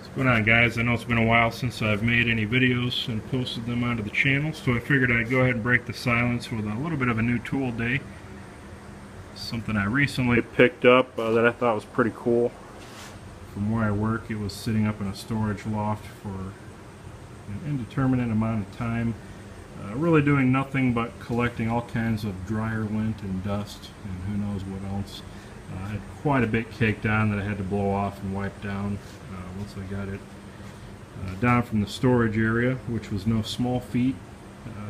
What's going on, guys? I know it's been a while since I've made any videos and posted them onto the channel, so I figured I'd go ahead and break the silence with a little bit of a new tool day. Something I recently picked up that I thought was pretty cool. From where I work, it was sitting up in a storage loft for an indeterminate amount of time, really doing nothing but collecting all kinds of dryer lint and dust and who knows what else. I had quite a bit caked on that I had to blow off and wipe down once I got it down from the storage area, which was no small feat.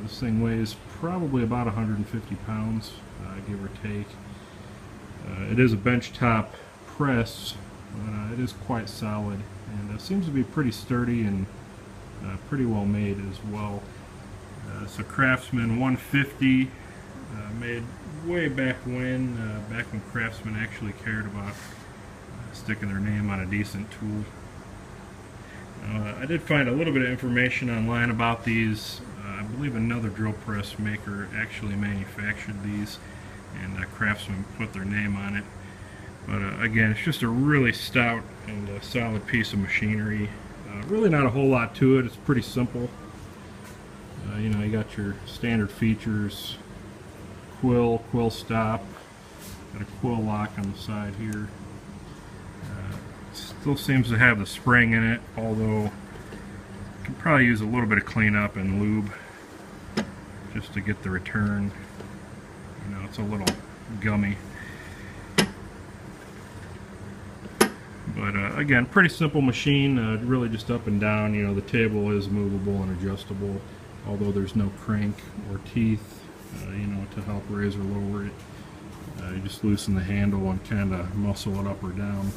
This thing weighs probably about 150 pounds, give or take. It is a benchtop press, but it is quite solid, and seems to be pretty sturdy and pretty well made as well. It's a Craftsman 150, made way back when Craftsman actually cared about sticking their name on a decent tool. I did find a little bit of information online about these. I believe another drill press maker actually manufactured these, and Craftsman put their name on it. But again, it's just a really stout and solid piece of machinery. Really not a whole lot to it. It's pretty simple. You know, you got your standard features: quill stop, got a quill lock on the side here. Still seems to have the spring in it, although you can probably use a little bit of cleanup and lube just to get the return. You know, it's a little gummy. But again, pretty simple machine, really just up and down. You know, the table is movable and adjustable, although there's no crank or teeth, you know, to help raise or lower it. You just loosen the handle and kind of muscle it up or down,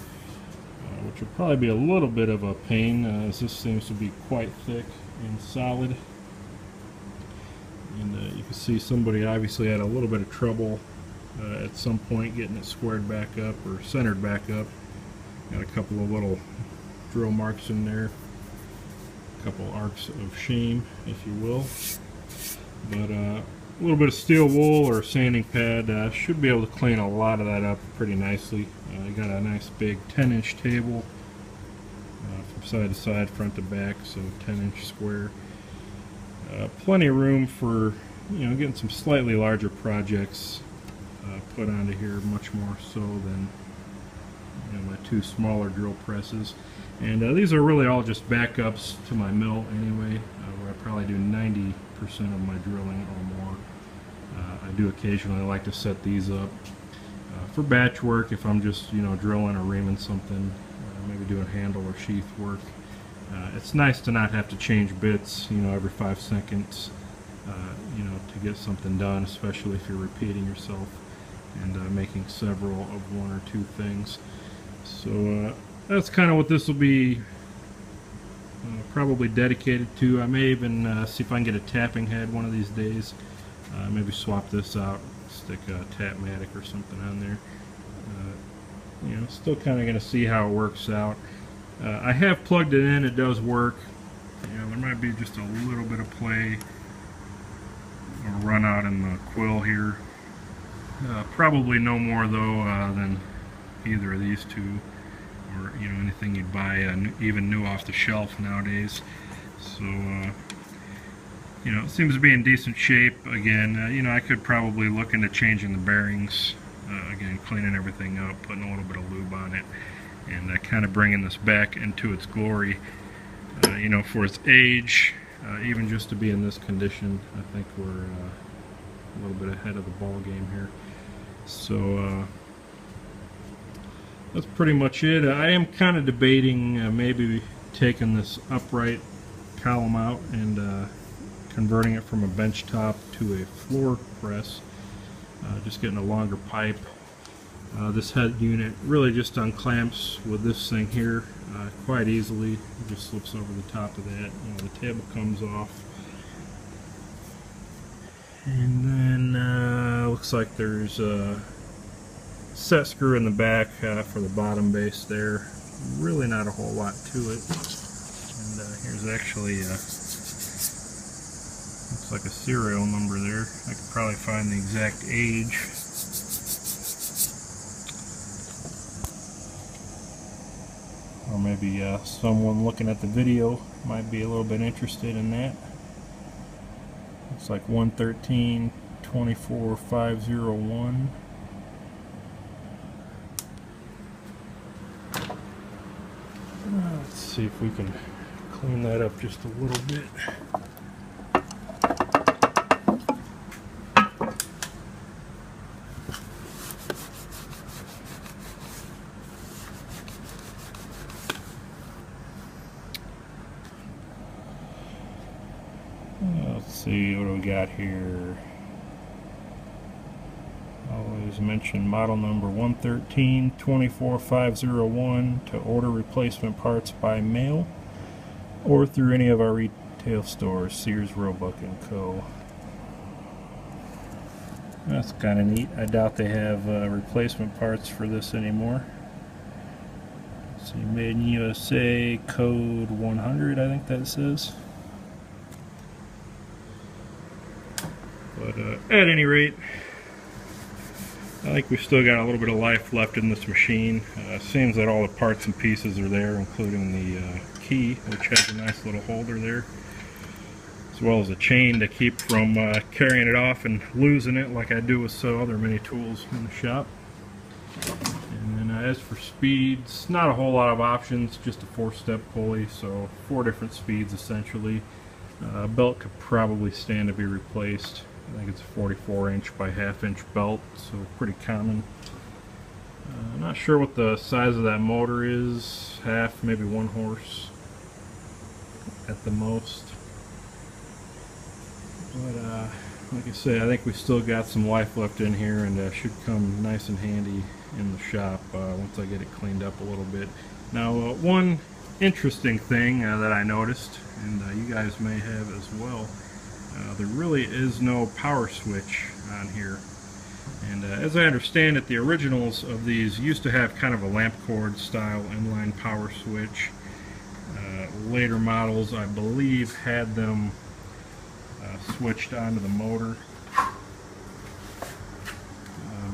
which will probably be a little bit of a pain, as this seems to be quite thick and solid. And you can see somebody obviously had a little bit of trouble at some point getting it squared back up or centered back up. Got a couple of little drill marks in there, a couple arcs of shame, if you will. But a little bit of steel wool or sanding pad should be able to clean a lot of that up pretty nicely. You got a nice big 10-inch table from side to side, front to back, so 10-inch square. Plenty of room for, you know, getting some slightly larger projects put onto here, much more so than, you know, my two smaller drill presses. And these are really all just backups to my mill anyway, where I probably do 90% of my drilling or more. I do occasionally like to set these up for batch work if I'm just, you know, drilling or reaming something, maybe doing handle or sheath work. It's nice to not have to change bits, you know, every 5 seconds, you know, to get something done, especially if you're repeating yourself and making several of one or two things. So that's kind of what this will be probably dedicated to. I may even see if I can get a tapping head one of these days. Maybe swap this out, stick a Tapmatic or something on there. You know, still kind of going to see how it works out. I have plugged it in, it does work. You know, there might be just a little bit of play or run out in the quill here. Probably no more though than either of these two, or, you know, anything you'd buy even new off the shelf nowadays. So you know, it seems to be in decent shape. Again, you know, I could probably look into changing the bearings, again, cleaning everything up, putting a little bit of lube on it, and kind of bringing this back into its glory. You know, for its age, even just to be in this condition, I think we're a little bit ahead of the ball game here. So that's pretty much it. I am kind of debating maybe taking this upright column out and converting it from a bench top to a floor press, just getting a longer pipe. This head unit really just unclamps with this thing here quite easily. It just slips over the top of that. You know, the table comes off, and then looks like there's a set screw in the back for the bottom base there. Really not a whole lot to it. And here's actually looks like a serial number there. I could probably find the exact age. maybe someone looking at the video might be a little bit interested in that. It's like 113-24501. Let's see if we can clean that up just a little bit. Let's see, what do we got here? Always mention model number 113-24501 to order replacement parts by mail or through any of our retail stores, Sears, Roebuck & Co. That's kind of neat. I doubt they have replacement parts for this anymore. Let's see, made in USA, code 100, I think that says. But at any rate, I think we've still got a little bit of life left in this machine. Seems that all the parts and pieces are there, including the key, which has a nice little holder there, as well as a chain to keep from carrying it off and losing it like I do with so other many tools in the shop. And then as for speeds, not a whole lot of options, just a 4-step pulley, so 4 different speeds essentially. Belt could probably stand to be replaced. I think it's a 44-inch by 1/2-inch belt, so pretty common. I'm not sure what the size of that motor is, half, maybe 1 horse at the most. But like I say, I think we still got some life left in here, and should come nice and handy in the shop once I get it cleaned up a little bit. Now, one interesting thing that I noticed, and you guys may have as well, there really is no power switch on here. And as I understand it, the originals of these used to have kind of a lamp cord style inline power switch. Later models, I believe, had them switched onto the motor.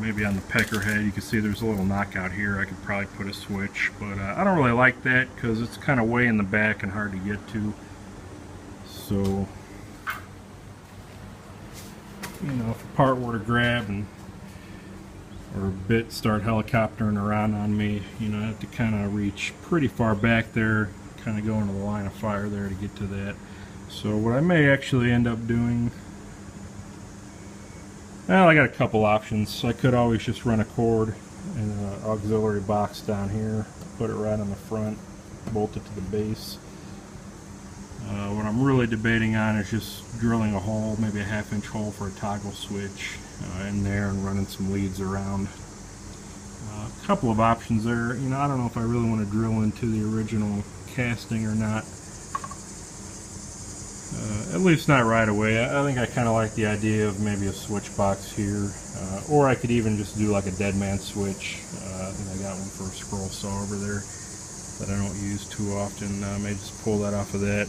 Maybe on the pecker head, you can see there's a little knockout here. I could probably put a switch, but I don't really like that because it's kind of way in the back and hard to get to. So, you know, if a part were to grab or a bit start helicoptering around on me, you know, I have to kind of reach pretty far back there, kind of go into the line of fire there to get to that. So what I may actually end up doing, well, I got a couple options. I could always just run a cord and an auxiliary box down here, put it right on the front, bolt it to the base. What I'm really debating on is just drilling a hole, maybe a 1/2-inch hole for a toggle switch in there and running some leads around. A couple of options there. You know, I don't know if I really want to drill into the original casting or not. At least not right away. I think I kind of like the idea of maybe a switch box here, or I could even just do like a dead man switch. I think I got one for a scroll saw over there that I don't use too often. I may just pull that off of that,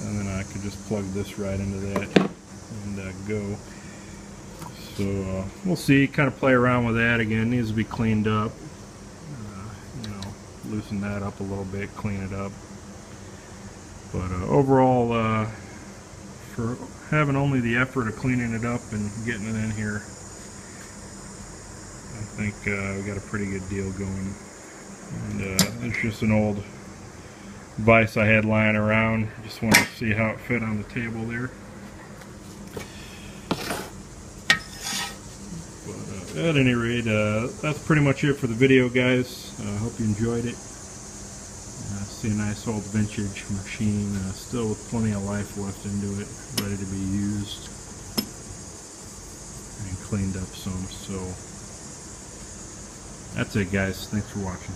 and then I could just plug this right into that and go. So we'll see, kind of play around with that. Again, it needs to be cleaned up. You know, loosen that up a little bit, clean it up. But overall, for having only the effort of cleaning it up and getting it in here, I think we got a pretty good deal going. And it's just an old vise I had lying around. Just wanted to see how it fit on the table there. But at any rate, that's pretty much it for the video, guys. I hope you enjoyed it. See a nice old vintage machine, still with plenty of life left into it, ready to be used and cleaned up some. So that's it, guys. Thanks for watching.